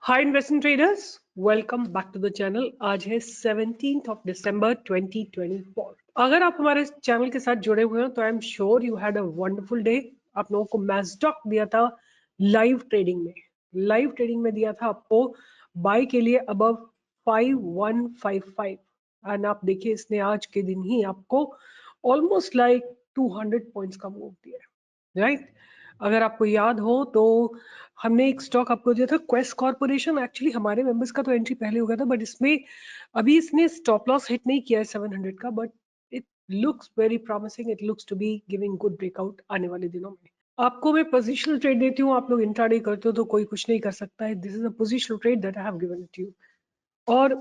Hi investment traders, welcome back to the channel. आज है 17 दिसंबर 2024। अगर आप हमारे चैनल के साथ जुड़े हुए हैं तो I am sure you had a wonderful day. आप लोगों को मैस्टॉक दिया था लाइव ट्रेडिंग में दिया था आपको बाय के लिए अबव 5155 एंड आप देखिए इसने आज के दिन ही आपको ऑलमोस्ट लाइक 200 पॉइंट्स का मूव दिया है, राइट? अगर आपको याद हो तो हमने एक स्टॉक आपको दिया था क्वेस्ट कॉर्पोरेशन। एक्चुअली हमारे मेंबर्स का तो एंट्री पहले हो गया था, बट इसमें अभी इसने स्टॉप लॉस हिट नहीं किया है 700 का, but it looks very promising. It looks to be giving good breakout आने वाले दिनों में। आपको मैं पोजिशनल ट्रेड देती हूँ, आप लोग इंट्राडे करते हो तो कोई कुछ नहीं कर सकता है। This is a positional trade that I have given it you. और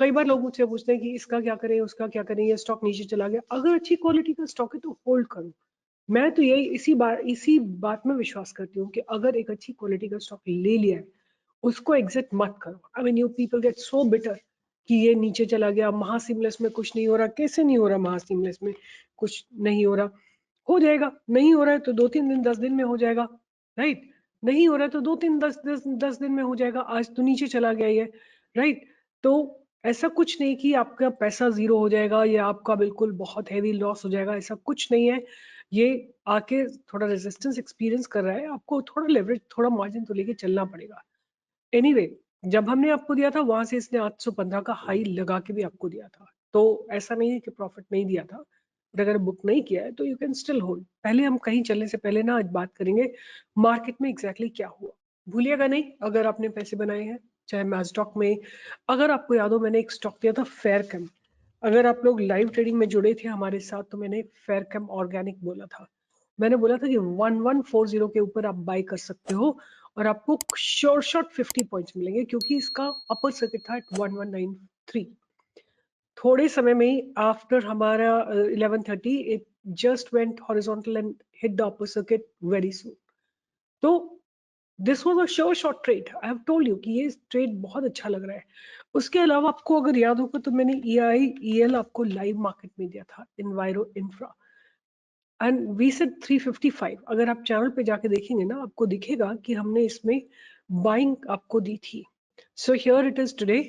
कई बार लोग मुझसे पूछते हैं कि इसका क्या करें, उसका क्या करें, ये स्टॉक नीचे चला गया। अगर अच्छी क्वालिटी का स्टॉक है तो होल्ड करो। मैं तो यही इसी बात में विश्वास करती हूँ कि अगर एक अच्छी क्वालिटी का स्टॉक ले लिया है उसको एग्जिट मत करो। I mean you people get so bitter कि ये नीचे चला गया, महासिमलेस में कुछ नहीं हो रहा। कैसे नहीं हो रहा? महासिमलेस में कुछ नहीं हो रहा, हो जाएगा। नहीं हो रहा है तो 2-3 दिन 10 दिन में हो जाएगा, राइट? नहीं हो रहा है तो 2-3 10 दिन में हो जाएगा। आज तो नीचे चला गया ये, राइट? तो ऐसा कुछ नहीं कि आपका पैसा जीरो हो जाएगा या आपका बिल्कुल बहुत हैवी लॉस हो जाएगा, ऐसा कुछ नहीं है। ये आके थोड़ा रेजिस्टेंस एक्सपीरियंस कर रहा है, आपको थोड़ा लेवरेज, थोड़ा मार्जिन तो लेके चलना पड़ेगा। एनीवे, जब हमने आपको दिया था वहां से इसने 815 का हाई लगा के भी आपको दिया था, तो ऐसा नहीं है कि प्रॉफिट नहीं दिया था। बट अगर बुक नहीं किया है तो यू कैन स्टिल होल्ड। पहले हम कहीं चलने से पहले ना आज बात करेंगे मार्केट में एग्जैक्टली क्या हुआ। भूलिएगा नहीं, अगर आपने पैसे बनाए हैं चाहे मैस्टॉक में। अगर आपको याद हो, मैंने एक स्टॉक दिया था फेयरकैम। अगर आप लोग लाइव ट्रेडिंग में जुड़े थे हमारे साथ तो मैंने फेयरकैम ऑर्गेनिक बोला था। मैंने बोला था कि 1140 के ऊपर आप बाय कर सकते हो और आपको शॉर्ट 50 पॉइंट्स मिलेंगे, क्योंकि इसका अपर सर्किट था 1193। थोड़े समय में ही आफ्टर हमारा 1130 it just went horizontal and hit the upper circuit very soon. तो this was a sure short trade. I have told you कि ये ट्रेड बहुत अच्छा लग रहा है। उसके अलावा आपको अगर याद होगा तो मैंने EIEL आपको लाइव मार्केट में दिया था, Enviro Infra, and we said 355। अगर आप चैनल पे जाके देखेंगे ना आपको दिखेगा कि हमने इसमें बाइंग आपको दी थी। So here it is today.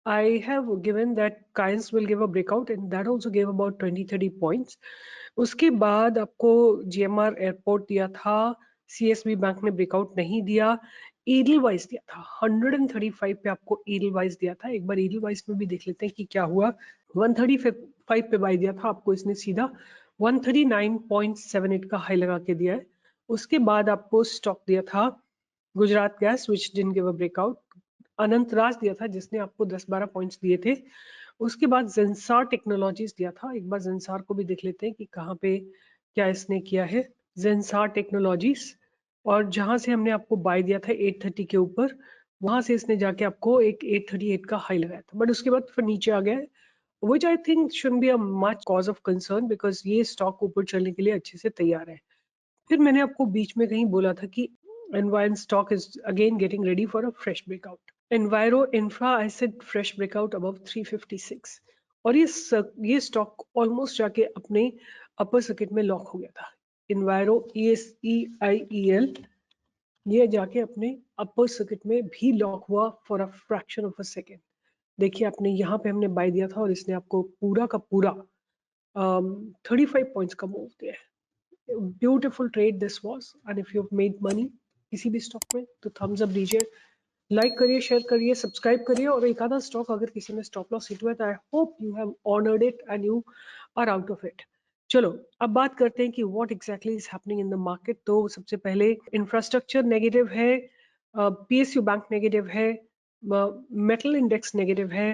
I have given that Kynes will give a breakout and that also gave about 20-30 points. उसके बाद आपको GMR एयरपोर्ट दिया था, CSB बैंक ने ब्रेकआउट नहीं दिया। Edelweiss दिया था 135 पे, आपको Edelweiss दिया था। एक बार Edelweiss में भी देख लेते हैं कि क्या हुआ। 135 पे बाय दिया था आपको इसने, सीधा 139.78 का हाई लगा के दिया है। उसके बाद आपको स्टॉक दिया था Gujarat gas which didn't give a breakout. Anant Raj दिया था जिसने आपको 10-12 पॉइंट्स दिए थे। उसके बाद जेंसार टेक्नोलॉजीज दिया था। एक बार जेंसार को भी देख लेते हैं कि कहाँ पे क्या इसने किया है। जेंसार टेक्नोलॉजीज, और जहां से हमने आपको बाय दिया था 830 के ऊपर, वहां से इसने जाके आपको एक 838 का हाई लगाया था, बट उसके बाद फिर नीचे आ गया है, which I think shouldn't be a much cause of concern because ये स्टॉक ऊपर चलने के लिए अच्छे से तैयार है। फिर मैंने आपको बीच में कहीं बोला था कि Enviro stock is again getting ready for a fresh breakout. Enviro Infra, I said fresh breakout above 356, और ये स्टॉक ऑलमोस्ट जाके अपने अपर सर्किट में लॉक हो गया था। Enviro EIEL ये जाके अपने अपर सर्किट में भी लॉक हुआ for a fraction of a second. देखिए आपने यहाँ पे हमने बाय दिया था और इसने आपको पूरा का पूरा 35 पॉइंट्स का मूव दिया है। Beautiful trade this was, and if you have made money किसी भी स्टॉक में तो थम्स अप दीजिए, लाइक करिए, शेयर करिए, सब्सक्राइब करिए। और एक आधा स्टॉक अगर किसी में स्टॉप लॉस हिट हुआ है तो I hope you have honoured it and you are out of it. चलो अब बात करते हैं कि what exactly is happening in the market. तो सबसे पहले इंफ्रास्ट्रक्चर नेगेटिव है, PSU बैंक नेगेटिव है, मेटल इंडेक्स नेगेटिव है,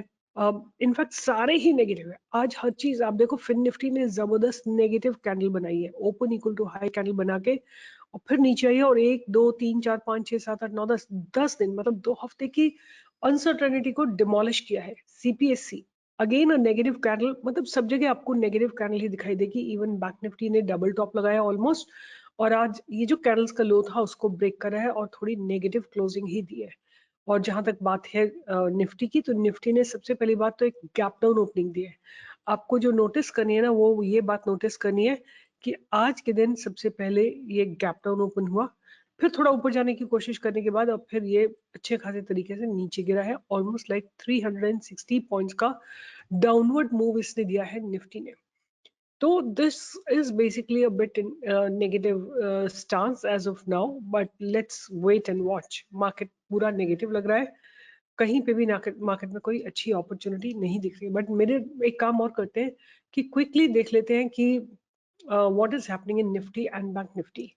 इनफैक्ट सारे ही नेगेटिव है। आज हर चीज आप देखो, फिन निफ्टी ने जबरदस्त नेगेटिव कैंडल बनाई है, open equal to high candle बना के, और फिर नीचे आई है। और 1 2 3 4 5 6 7 8 9 10 दिन, मतलब 2 हफ्ते की अनसर्टेनिटी को डिमोलिश किया है। CPSC again a negative candle, मतलब सब जगह आपको नेगेटिव कैंडल ही दिखाई देगी। इवन बैंक निफ्टी ने डबल टॉप लगाया ऑलमोस्ट, और आज ये जो कैंडल्स का लो था उसको ब्रेक करा है और थोड़ी नेगेटिव क्लोजिंग ही दी है। और जहां तक बात है निफ्टी की, तो निफ्टी ने सबसे पहली बात तो एक गैप डाउन ओपनिंग दी है। आपको जो नोटिस करनी है ना, वो ये बात नोटिस करनी है कि आज के दिन सबसे पहले ये गैप डाउन ओपन हुआ। फिर थोड़ा ऊपर जाने की कोशिश करने के बाद अब फिर ये अच्छे खासे तरीके से नीचे गिरा है, ऑलमोस्ट लाइक 360 पॉइंट्स का डाउनवर्ड मूव इसने दिया है निफ्टी ने। तो this is basically a bit in negative stance as of now, but let's wait and watch. Market पूरा नेगेटिव लग रहा है, कहीं पे भी मार्केट में कोई अच्छी अपॉर्चुनिटी नहीं दिख रही। बट मेरे एक काम और करते हैं कि क्विकली देख लेते हैं कि what is happening in Nifty and bank Nifty,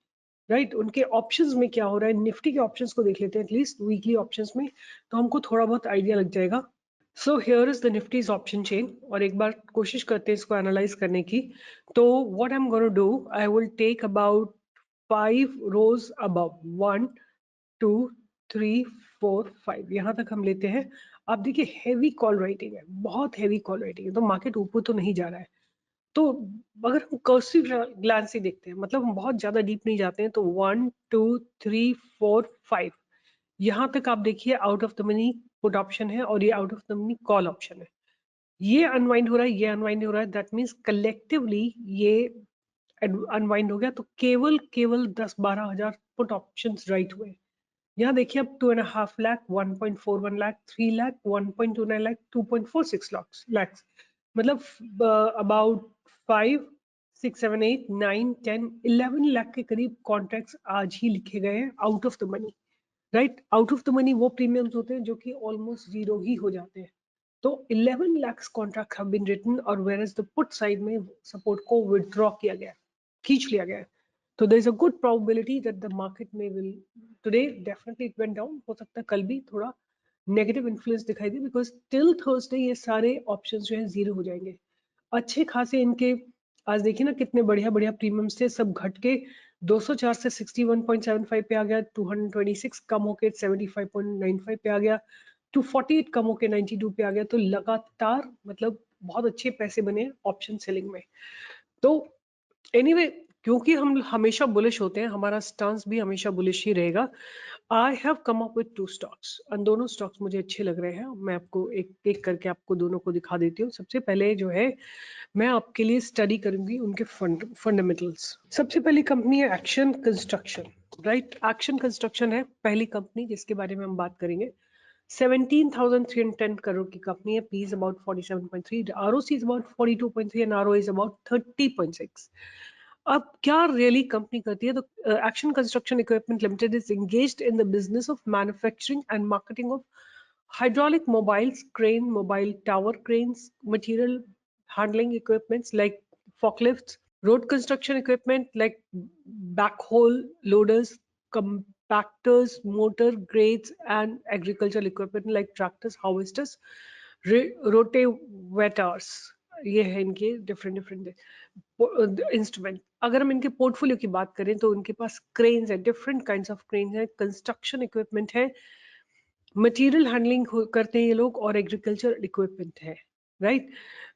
right. उनके ऑप्शंस में क्या हो रहा है, निफ्टी के ऑप्शंस को देख लेते हैं एटलीस्ट वीकली ऑप्शंस में, तो हमको थोड़ा बहुत आइडिया लग जाएगा। So here is the Nifty's option chain, और एक बार कोशिश करते हैं इसको एनालाइज करने की। तो what I am gonna do, I will take about 5 rows above 1 2 3 4 5, यहाँ तक हम लेते हैं। आप देखिए हेवी कॉल राइटिंग है, बहुत हेवी कॉल राइटिंग है, तो मार्केट ऊपर तो नहीं जा रहा है। तो अगर हम कर्सिव ग्लांस से देखते हैं, मतलब हम बहुत ज्यादा डीप नहीं जाते हैं, तो 1 2 3 4 5 यहाँ तक आप देखिए out of the money put option है, और ये out of the money call option है। ये अनवाइंड हो रहा है, ये अनवाइंड हो रहा है, दैट मीन्स कलेक्टिवली ये अनवाइंड हो गया। तो केवल केवल 10-12 हजार पुट ऑप्शंस राइट हुए। यहाँ देखिए अब 2.5 लाख, 1.41 लाख, 3 लाख, 1.29 लाख, 2.46 लाख, मतलब अबाउट 5 6 7 8 9 10 11 लाख के करीब कॉन्ट्रैक्ट्स आज ही लिखे गए हैं out of the money, right. Out of the money वो प्रीमियम्स होते हैं जो कि ऑलमोस्ट जीरो ही हो जाते हैं। तो 11 lakhs contract have been written, और whereas the put side में सपोर्ट को विड्रॉ किया गया, खींच लिया गया। तो there is a good probability that the market may will today definitely it went down, हो सकता है कल भी थोड़ा नेगेटिव इन्फ्लुएंस दिखाई दे, बिकॉज टिल थर्सडे ये सारे ऑप्शंस जो है जीरो हो जाएंगे। अच्छे खासे इनके आज देखिए ना कितने बढ़िया बढ़िया प्रीमियम्स थे, सब घट के 204 से 61.75 पे आ गया, 226 कम होके 75.95 पे आ गया, 248 कम होके 92 पे आ गया। तो लगातार मतलब बहुत अच्छे पैसे बने ऑप्शन सेलिंग में। तो एनीवे क्योंकि हम हमेशा बुलिश होते हैं, हमारा स्टांस भी हमेशा बुलिश ही रहेगा। I have come up with 2 stocks, और दोनों स्टॉक्स मुझे अच्छे लग रहे हैं। मैं आपको एक एक करके आपको दोनों को दिखा देती हूँ। सबसे पहले जो है मैं आपके लिए स्टडी करूंगी उनके फंडामेंटल्स। सबसे पहली कंपनी है action construction, right. Action construction है पहली कंपनी जिसके बारे में हम बात करेंगे। 17,310 करोड़ की कंपनी है, P is about 47.3, ROC is about 42.3 and RO is about 30.6। अब क्या रियली कंपनी करती है, तो action construction equipment limited is engaged in the business of manufacturing and marketing of hydraulic mobiles, crane, mobile tower cranes, material handling equipments like forklifts, road construction equipment like backhoe loaders, compactors, motor grades, and agricultural equipment like tractors, harvesters, rotavators। ये है इनके different different instrument. अगर हम इनके portfolio की बात करें तो उनके पास क्रेन्स है, डिफरेंट काइंड्स ऑफ क्रेन्स है, कंस्ट्रक्शन इक्विपमेंट है, मटेरियल हैंडलिंग करते हैं ये लोग, और एग्रीकल्चर इक्विपमेंट है, राइट।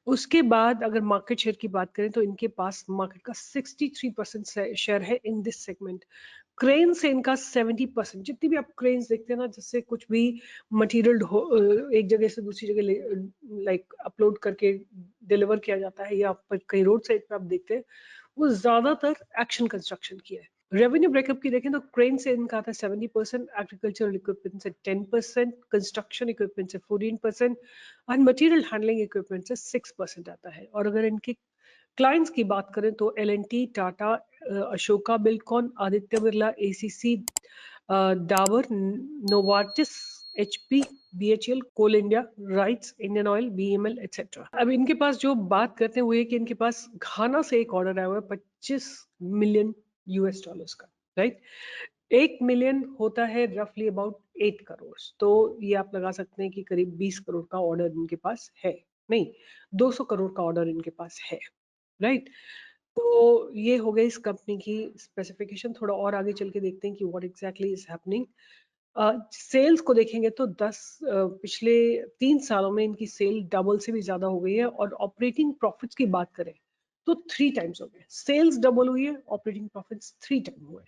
उसके बाद अगर मार्केट शेयर की बात करें तो इनके पास मार्केट का 63% शेयर है इन दिस सेगमेंट। क्रेन से इनका 70%, जितनी भी आप क्रेन्स देखते हैं ना, जिससे कुछ भी मटेरियल एक जगह से दूसरी जगह लाइक अपलोड करके डिलीवर किया जाता है, या कहीं रोड साइड पे आप देखते हैं, वो ज्यादातर एक्शन कंस्ट्रक्शन की है। रेवेन्यू ब्रेकअप की देखें तो क्रेन से इनका आता है 70%, एग्रीकल्चरल इक्विपमेंट से 10%, कंस्ट्रक्शन इक्विपमेंट से 14%, और मटेरियल हैंडलिंग इक्विपमेंट से 6% आता है। और अगर इनके क्लाइंट्स की बात करें तो L and T, Tata, Ashoka Buildcon, Aditya Birla, ACC, Dabur, Novartis, HP, BHEL, Coal India, RITES, Indian Oil, BML etcetera. अब इनके पास जो बात करते हैं वो ये कि इनके पास घाना से एक ऑर्डर आया हुआ है 25 मिलियन यूएस डॉलर्स का, राइट। 1 मिलियन होता है रफली अबाउट 8 करोड़, तो ये आप लगा सकते हैं कि करीब 20 करोड़ का ऑर्डर इनके पास है, नहीं 200 करोड़ का ऑर्डर इनके पास है, राइट। तो ये हो गई इस कंपनी की स्पेसिफिकेशन। थोड़ा और आगे चल के देखते हैं कि what exactly is happening. Sales को देखेंगे तो पिछले 3 सालों में इनकी सेल डबल से भी ज्यादा हो गई है, और ऑपरेटिंग प्रॉफिट्स की बात करें तो 3 टाइम्स हो गए। सेल्स डबल हुई है, ऑपरेटिंग प्रॉफिट्स 3 टाइम हुए।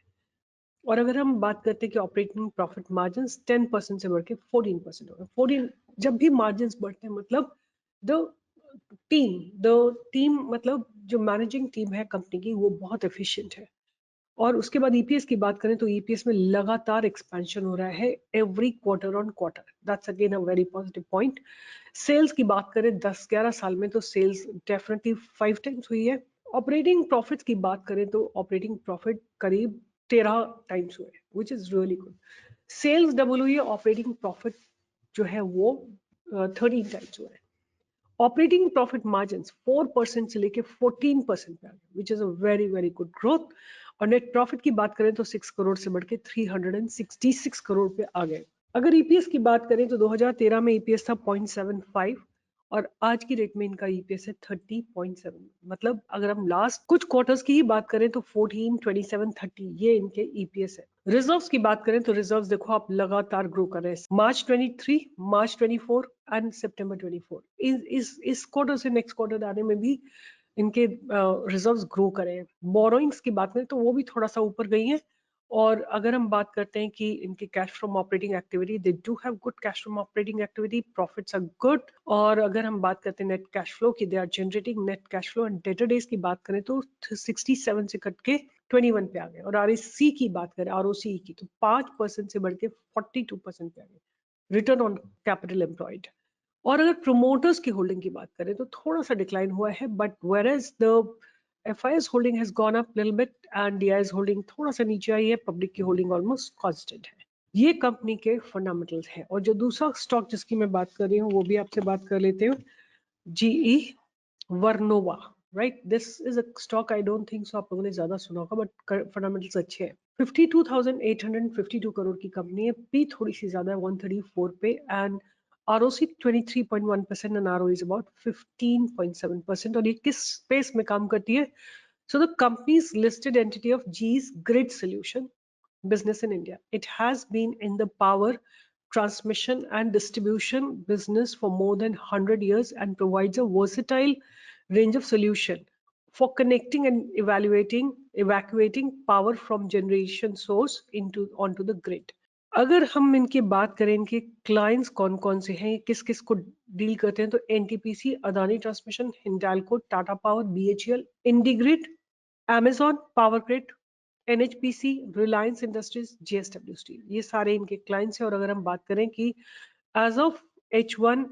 और अगर हम बात करते हैं कि ऑपरेटिंग प्रॉफिट मार्जिन 10% से बढ़ के 14% हो गए। 14, जब भी मार्जिन बढ़ते हैं मतलब द टीम मतलब जो मैनेजिंग टीम है कंपनी की वो बहुत एफिशिएंट है, और उसके बाद ईपीएस की बात करें तो ईपीएस में लगातार एक्सपेंशन हो रहा है every quarter on quarter, that's again a very positive point. Sales की बात करें 10-11 साल में तो सेल्स डेफिनेटली 5 टाइम्स हुई है। ऑपरेटिंग प्रॉफिट्स की बात करें तो ऑपरेटिंग प्रॉफिट करीब 13 टाइम्स हुए, which is really good. Sales double हुई है, ऑपरेटिंग प्रॉफिट जो है वो 13 टाइम्स हुआ है। ऑपरेटिंग प्रॉफिट मार्जिन 4% से लेके 14% पे आ गए, which is a very very good growth. और नेट प्रॉफिट की बात करें तो 6 करोड़ से बढ़ के 366 करोड़ पे आ गए। अगर ईपीएस की बात करें तो 2013 में ईपीएस था 0.75 और आज की डेट में इनका ईपीएस है 30.7। मतलब अगर हम लास्ट कुछ क्वार्टर्स की ही बात करें तो 14, 27, 30 ये इनके ईपीएस है। रिजर्व्स की बात करें तो रिजर्व्स देखो आप लगातार ग्रो कर रहे हैं। मार्च 23, मार्च 24 एंड सितंबर 24 इस क्वार्टर से नेक्स्ट क्वार्टर आने में भी इनके रिजर्व्स ग्रो करे हैं। बोरोइंग्स की बात करें तो वो भी थोड़ा सा ऊपर गई है। और अगर हम बात करते हैं कि इनके cash from operating activity, they do have good cash from operating activity, profits are good. और अगर हम बात करते हैं नेट कैश फ्लो की, they are generating net cash flow. And debtor days की बात करें तो 67 से कट के 21 पे आ गए। और आरएससी की बात करें, आरओसी की, तो 5% से बढ़ के 42% पे आ गए, रिटर्न ऑन कैपिटल एम्प्लॉयड। और अगर प्रोमोटर्स की होल्डिंग की बात करें तो थोड़ा सा डिक्लाइन हुआ है, but whereas the FIS holding has gone up little bit and DIIs holding थोड़ा सा नीचे आई है, पब्लिक की होल्डिंग ऑलमोस्ट कांस्टेंट है। ये कंपनी के फंडामेंटल्स है। और जो दूसरा स्टॉक जिसकी मैं बात कर रही हूँ वो भी आपसे बात कर लेते हैं, GE Vernova, right. This is a stock, I don't think so आप लोगों ने ज्यादा सुना होगा, बट फंडामेंटल्स अच्छे हैं। 52,852 करोड़ की कंपनी है, पी थोड़ी सी ज्यादा है 134 पे, and ROC 23.1% and ROE is about 15.7%। और ये किस स्पेस में काम करती है? So the company's listed entity of GE's Grid Solution business in India. It has been in the power transmission and distribution business for more than 100 years and provides a versatile range of solution for connecting and evacuating power from generation source onto the grid. अगर हम इनकी बात करें, इनके clients कौन कौन से हैं, किस किस को डील करते हैं, तो NTPC, Adani transmission, Hindalco, Tata power, BHEL, IndiGrid, Amazon, power grid, NHPC, Reliance industries, JSW steel, ये सारे इनके क्लाइंट्स हैं। और अगर हम बात करें कि as of H1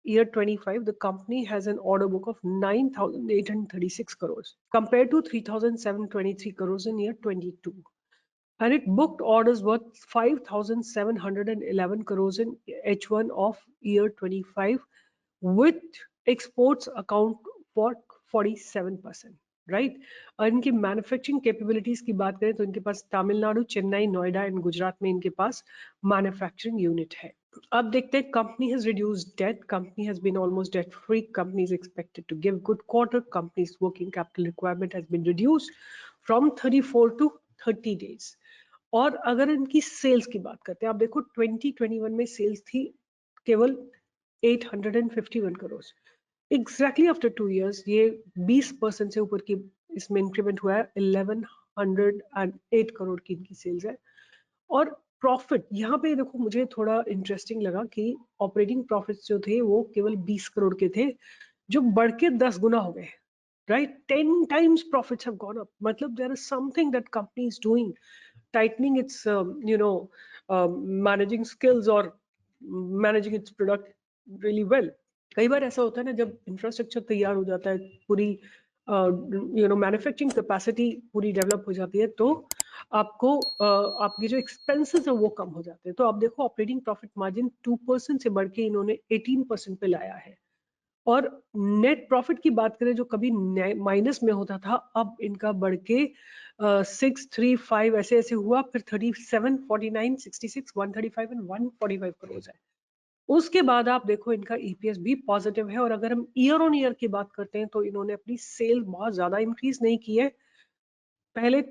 year 25, the company has an order book of 9,836 crores compared to 3,723 crores in year 22. And it booked orders worth 5,711 crores in H1 of year 25, with exports account for 47%, right? और इनकी manufacturing capabilities की बात करें तो इनके पास Tamil Nadu, Chennai, Noida and Gujarat में इनके पास मैन्युफैक्चरिंग यूनिट है। अब देखते हैं, company has reduced debt, company has been almost debt free, company is expected to give good quarter, company's working capital requirement has been reduced from 34 to 30 days। और अगर इनकी सेल्स की बात करते हैं, आप देखो 2021 में सेल्स थी केवल 851 करोड़। एग्जैक्टली आफ्टर 2 years ये 20% से ऊपर की इसमें इंक्रीमेंट हुआ है, 1108 करोड़ की इनकी सेल्स है। और प्रॉफिट यहाँ पे देखो, मुझे थोड़ा इंटरेस्टिंग लगा कि ऑपरेटिंग प्रॉफिट्स जो थे वो केवल 20 करोड़ के थे, जो बढ़ के 10 गुना हो गए, right? 10 times profits have gone up. matlab there is something that company is doing, tightening its managing skills or managing its product really well. कई बार ऐसा होता है ना, जब इंफ्रास्ट्रक्चर तैयार हो जाता है, पूरी मैन्युफैक्चरिंग कैपेसिटी पूरी डेवलप हो जाती है, तो आपको आपके जो एक्सपेंसेस है वो कम हो जाते हैं। तो आप देखो ऑपरेटिंग प्रॉफिट मार्जिन 2% से बढ़ के इन्होंने 18% पे लाया है। और नेट प्रॉफिट की बात करें, जो कभी माइनस में होता था, अब इनका बढ़ के 635 ऐसे ऐसे हुआ, फिर 37, 49, 66, 135 एंड 145 करोड़ है। उसके बाद आप देखो इनका ईपीएस भी पॉजिटिव है। और अगर हम ईयर ऑन ईयर की बात करते हैं तो इन्होंने अपनी सेल बहुत ज्यादा इंक्रीज नहीं की है। पहले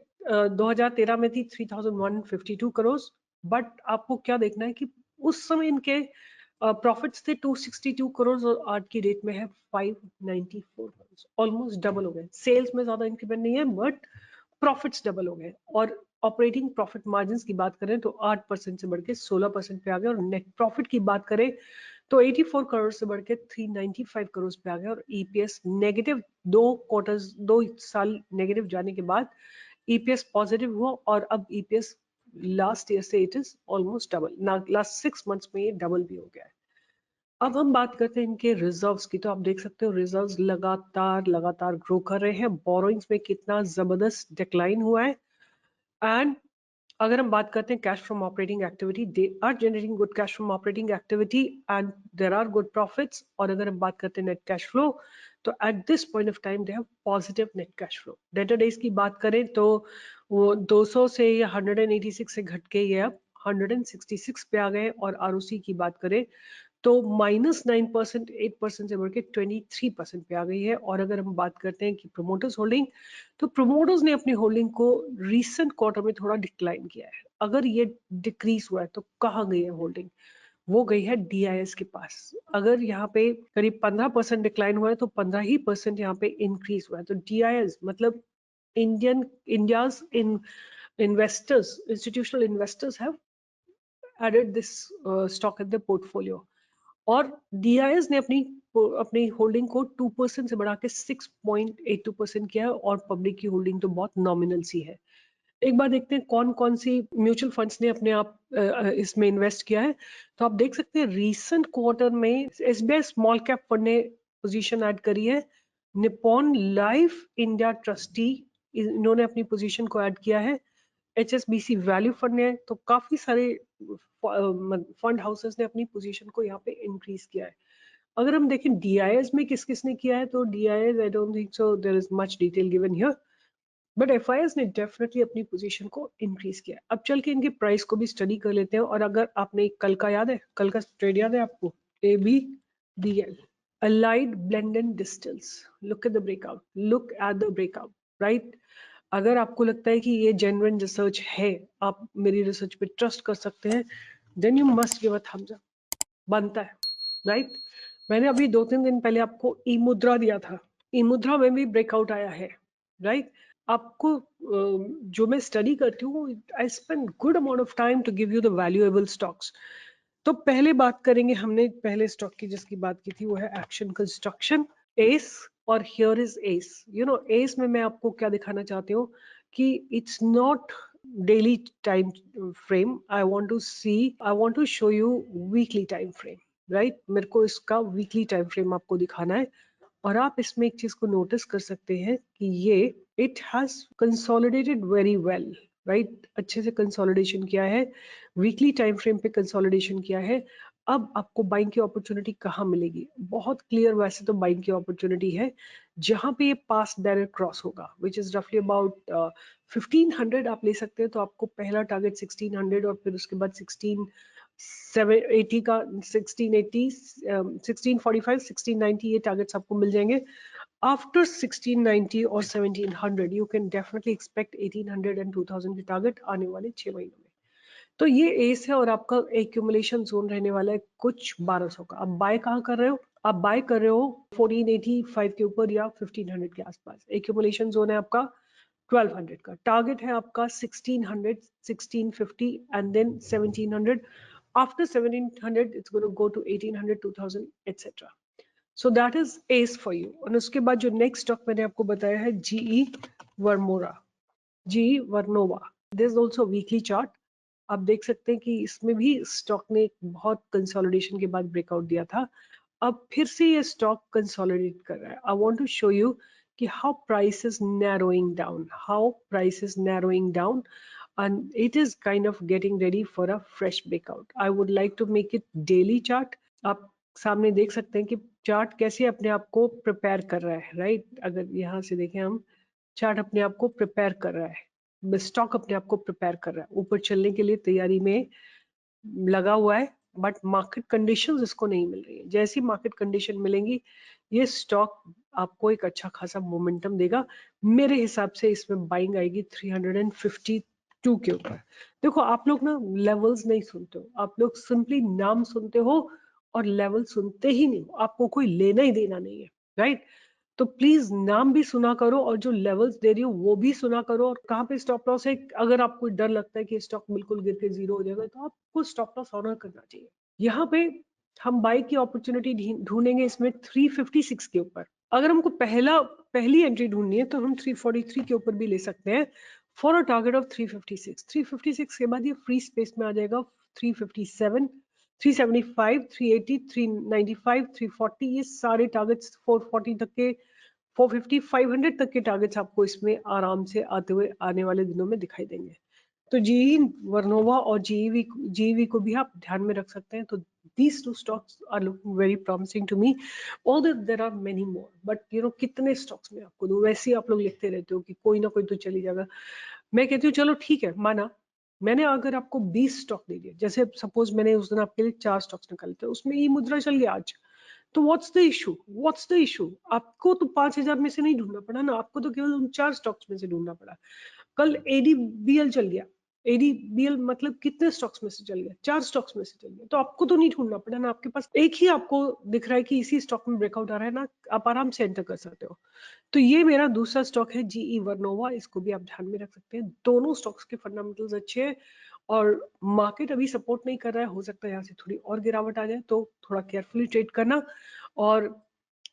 2013 में थी 3,152 करोड़, बट आपको क्या देखना है कि उस समय इनके प्रॉफिट्स थे 262 करोड़ और आज की डेट में है 594 करोड़, ऑलमोस्ट डबल हो गए। सेल्स में ज्यादा इंक्रीमेंट नहीं है, बट प्रॉफिट्स डबल हो गए। और ऑपरेटिंग प्रॉफिट मार्जिन की बात करें तो 8% से बढ़ के 16% पे आ गए। और नेट प्रॉफिट की बात करें तो 84 करोड़ से बढ़ के 395 करोड़ पे आ गए। और ईपीएस नेगेटिव 2 साल नेगेटिव जाने के बाद ईपीएस पॉजिटिव हुआ और अब ईपीएस लास्ट ईयर से इट इज ऑलमोस्ट डबल ना, लास्ट 6 मंथ्स में ये डबल भी हो गया है। अब हम बात करते हैं इनके रिजर्व्स की। तो आप देख सकते हो रिजर्व्स लगातार ग्रो कर रहे हैं। बोरोइंग्स में कितना जबरदस्त डिक्लाइन हुआ है। एंड अगर हम बात करते हैं cash from operating activity, they are generating good cash from operating activity and there are good profits. और अगर हम बात करते हैं नेट कैश फ्लो, तो at this point of time they have positive net cash flow. Debtor days की बात करें तो वो 200 से या 186 से घट के ये अब 166 पे आ गए। और आरओसी की बात करें तो -9%, 8% से बढ़ के 23% पे आ गई है। और अगर हम बात करते हैं कि प्रोमोटर्स होल्डिंग, तो प्रोमोटर्स ने अपनी होल्डिंग को रीसेंट क्वार्टर में थोड़ा डिक्लाइन किया है। अगर ये डिक्रीज हुआ है तो कहाँ गई है होल्डिंग? वो गई है डीआईएस के पास। अगर यहाँ पे करीब 15% डिक्लाइन हुआ है तो 15% यहाँ पे इंक्रीज हुआ है। तो डीआईएस मतलब India's in investors, institutional investors have added this stock in the portfolio। और डीआईएस ने अपनी होल्डिंग को 2% से बढ़ा के 6.82% किया है। और पब्लिक की होल्डिंग तो बहुत नॉमिनल सी है। एक बार देखते हैं कौन कौन सी म्यूचुअल फंड्स ने अपने आप इसमें इन्वेस्ट किया है। तो आप देख सकते हैं रीसेंट क्वार्टर में एसबीआई स्मॉल कैप फंड ने पोजीशन ऐड करी है। निप्पॉन लाइफ इंडिया ट्रस्टी, इन्होंने अपनी पोजीशन को ऐड किया है। एचएसबीसी वैल्यू फंड ने, तो काफी सारे फंड हाउसेस ने अपनी पोजीशन को यहाँ पे इंक्रीज किया है। अगर हम देखें डीआईएस में किस किस ने किया है, तो DIIs I don't think so there is much detail given here, but FIIs ने डेफिनेटली अपनी पोजीशन को इंक्रीज किया। अब चल के इनके प्राइस को भी स्टडी कर लेते हैं। और अगर आपने कल का याद है, कल का ट्रेड याद है आपको, ABDL, Allied Blend and Distills, look at the breakout, look at the breakout, right? अगर आपको लगता है कि ये जेन्युइन रिसर्च है, आप मेरी रिसर्च पे ट्रस्ट कर सकते हैं, then you must give a thumbs up. बनता है, राइट? मैंने अभी 2-3 दिन पहले आपको ई मुद्रा दिया था। ई मुद्रा में भी ब्रेकआउट आया है, राइट? आपको जो मैं स्टडी करती हूँ, I spend good amount of time to give you the valuable stocks. तो पहले बात करेंगे, हमने पहले स्टॉक की जिसकी बात की थी वो है एक्शन कंस्ट्रक्शन, एस। और here is ACE. You know ACE में मैं आपको क्या दिखाना चाहती हूँ कि it's not daily time frame. I want to show you weekly time frame, right? मेरे को इसका वीकली टाइम फ्रेम आपको दिखाना है। और आप इसमें एक चीज को नोटिस कर सकते हैं कि ये it has consolidated very well, right? अच्छे से कंसोलिडेशन किया है, वीकली टाइम फ्रेम पे कंसोलिडेशन किया है। अब आपको बाइंग की अपॉर्चुनिटी कहाँ मिलेगी? बहुत क्लियर वैसे तो बाइंग की अपॉर्चुनिटी है जहां पे ये पास डायरेक्ट क्रॉस होगा, विच इज रफली अबाउट 1500 आप ले सकते हैं। तो आपको पहला टारगेट 1600 और फिर उसके बाद 1680 का 1680, 1645, 1690 ये टारगेट्स आपको मिल जाएंगे। आफ्टर 1690 और 1700 you can definitely expect 1800 and 2000 के टारगेट आने वाले 6 महीनों में। तो ये एस है और आपका एक्यूमुलेशन जोन रहने वाला है कुछ 1200 का। अब बाय कहाँ कर रहे हो? आप बाय कर रहे हो 1485 के ऊपर या 1500 के आसपास। एक्यूमुलेशन जोन है आपका 1200 का। टारगेट है आपका 1600, 1650 and then 1700। After 1700 it's gonna go to 1800, 2000 etcetera. So that is ACE for you. और उसके बाद जो नेक्स्ट स्टॉक मैंने आपको बताया है GE Vernova, GE Vernova. This is also weekly chart. आप देख सकते हैं कि इसमें भी स्टॉक ने बहुत कंसोलिडेशन के बाद ब्रेकआउट दिया था। अब फिर से ये स्टॉक कंसोलिडेट कर रहा है। I want to show you कि how price is narrowing down, how price is narrowing down and it is kind of getting ready for a fresh breakout. I would like to make it daily chart. आप सामने देख सकते हैं कि chart कैसे अपने आप को प्रिपेयर कर रहा है, राइट? अगर यहाँ से देखें हम, चार्ट अपने आप को प्रिपेयर कर रहा है, स्टॉक अपने आप को प्रिपेयर कर रहा है, ऊपर चलने के लिए तैयारी में लगा हुआ है। बट मार्केट कंडीशंस इसको नहीं मिल रही है। जैसी मार्केट कंडीशन मिलेंगी ये स्टॉक आपको एक अच्छा खासा मोमेंटम देगा। मेरे हिसाब से इसमें बाइंग आएगी 352 के ऊपर। देखो आप लोग ना लेवल्स नहीं सुनते हो, आप लोग सिंपली नाम सुनते हो और लेवल सुनते ही नहीं हो। आपको कोई लेना ही देना नहीं है, राइट? तो प्लीज नाम भी सुना करो और जो लेवल्स दे रही हो वो भी सुना करो। और कहाँ पे स्टॉप लॉस है, अगर आपको डर लगता है कि स्टॉक बिल्कुल गिर के जीरो हो जाएगा तो आपको स्टॉप लॉस ऑनर करना चाहिए। यहाँ पे हम बाई की अपॉर्चुनिटी ढूंढेंगे इसमें 356 के ऊपर। अगर हमको पहली एंट्री ढूंढनी है तो हम 343 के ऊपर भी ले सकते हैं। For a target of 356। 356 के बाद ये फ्री स्पेस में आ जाएगा 357, 375, 380, 395, 340। ये सारे टारगेट्स 440 तक के, 450, 500 तक के टारगेट्स आपको इसमें आराम से आते हुए आने वाले दिनों में दिखाई देंगे। तो जीई वर्नोवा और जीईवी को भी आप ध्यान में रख सकते हैं। तो these two stocks are looking very promising to me, although there are many more, but कितने स्टॉक्स में आपको दूं? वैसे ही आप लोग लिखते रहते हो कि कोई ना कोई तो चली जाएगा। मैं कहती हूँ चलो ठीक है, माना मैंने अगर आपको 20 स्टॉक दे दिए, जैसे सपोज मैंने उस दिन आपके लिए 4 स्टॉक्स निकाले थे, उसमें ई मुद्रा चल गया आज, तो what's the issue? What's the issue? आपको तो 5000 में से नहीं ढूंढना पड़ा ना, आपको तो केवल उन 4 स्टॉक्स में से ढूंढना पड़ा। कल एडीबीएल चल गया, एडीबीएल मतलब कितने स्टॉक्स में से चल गया? 4 स्टॉक्स में से चल गया, तो आपको तो नहीं ढूंढना पड़ा ना, आपके पास एक ही आपको दिख रहा है कि इसी स्टॉक में ब्रेकआउट आ रहा है ना, आप आराम से एंटर कर सकते हो। तो ये मेरा दूसरा स्टॉक है जीई वर्नोवा, इसको भी आप ध्यान में रख सकते हैं। दोनों स्टॉक्स के फंडामेंटल्स अच्छे हैं और मार्केट अभी सपोर्ट नहीं कर रहा है, हो सकता है यहाँ से थोड़ी और गिरावट आ जाए, तो थोड़ा केयरफुली ट्रेड करना। और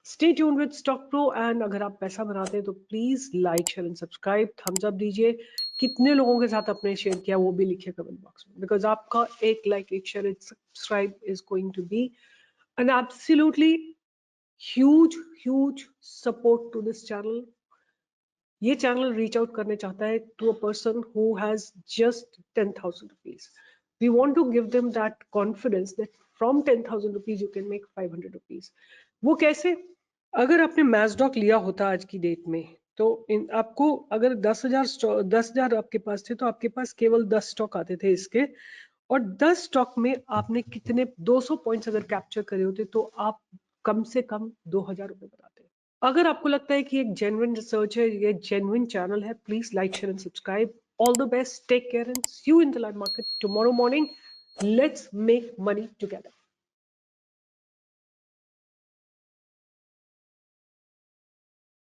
stay tuned with stock pro, and अगर आप पैसा बनाते हैं तो please like share and subscribe, thumbs up दीजिए। कितने लोगों के साथ आपने शेयर किया वो भी लिखिए कमेंट बॉक्स में, बिकॉज आपका एक लाइक, एक शेयर, एक subscribe is going to be an absolutely huge support to this channel. ये चैनल रीच आउट करने चाहता है to a person who has just 10,000 rupees. We want to give them that confidence that from 10,000 rupees you can make 500 rupees. वो कैसे? अगर आपने मैसडॉक लिया होता आज की डेट में, तो आपको अगर 10,000 आपके पास थे, तो आपके पास केवल 10 स्टॉक आते थे इसके, और 10 स्टॉक में आपने कितने 200 पॉइंट्स अगर कैप्चर करे होते, तो आप कम से कम 2,000 रुपए बनाते। अगर आपको लगता है कि एक जेन्युइन रिसर्च है, ये जेन्युइन चैनल है, please like share and subscribe. All the best, take care, and see you in the live market tomorrow morning. Let's make money together.